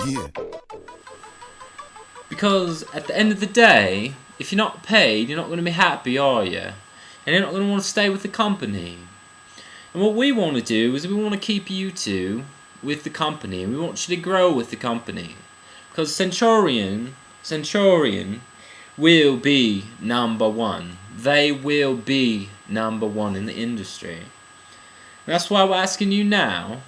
Yeah. Because at the end of the day, if you're not paid, you're not going to be happy, are you? And you're not going to want to stay with the company. And what we want to do is we want to keep you two with the company. And we want you to grow with the company. Because Centurion will be number one. They will be number one in the industry. And that's why we're asking you now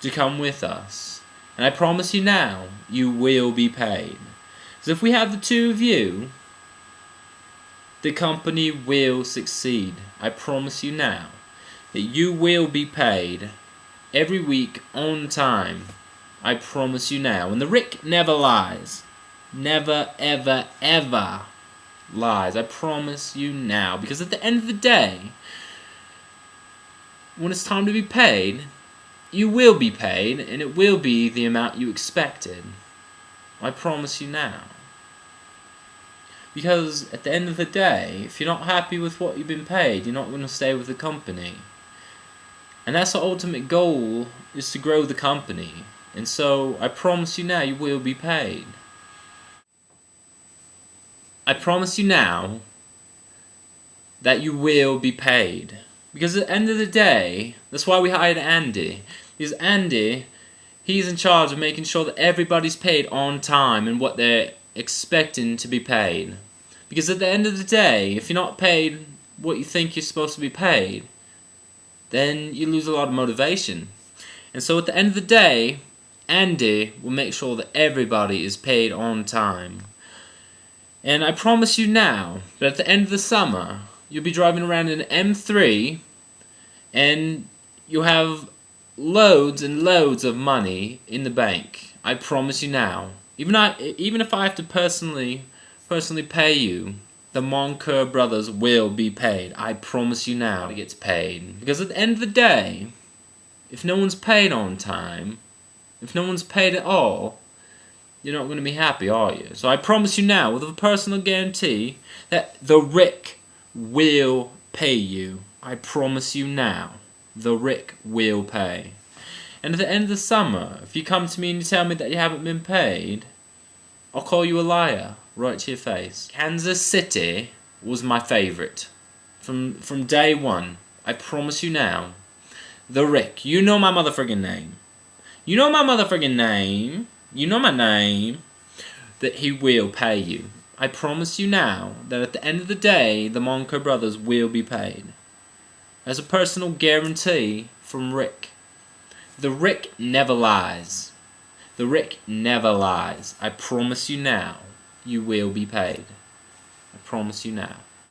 to come with us. And I promise you now, you will be paid. Because if we have the two of you, the company will succeed. I promise you now that you will be paid every week on time. I promise you now. And the Rick never lies. Never, ever, ever lies. I promise you now. Because at the end of the day, when it's time to be paid, you will be paid, and it will be the amount you expected. I promise you now. Because at the end of the day, if you're not happy with what you've been paid, you're not going to stay with the company. And that's the ultimate goal, is to grow the company. And so, I promise you now, you will be paid. I promise you now that you will be paid. Because at the end of the day, that's why we hired Andy. Because Andy, he's in charge of making sure that everybody's paid on time and what they're expecting to be paid. Because at the end of the day, if you're not paid what you think you're supposed to be paid, then you lose a lot of motivation. And so at the end of the day, Andy will make sure that everybody is paid on time. And I promise you now that at the end of the summer, you'll be driving around in an M3 and you'll have loads and loads of money in the bank. I promise you now. Even if I have to personally pay you, the Moncur brothers will be paid. I promise you now it gets paid. Because at the end of the day, if no one's paid on time, if no one's paid at all, you're not going to be happy, are you? So I promise you now, with a personal guarantee, that the Rick will pay you. I promise you now, the Rick will pay. And at the end of the summer, if you come to me and you tell me that you haven't been paid, I'll call you a liar right to your face. Kansas City was my favourite from day one. I promise you now, the Rick. You know my motherfucking name. You know my motherfucking name. You know my name. That he will pay you. I promise you now that at the end of the day, the Moncur brothers will be paid. As a personal guarantee from Rick. The Rick never lies. The Rick never lies. I promise you now, you will be paid. I promise you now.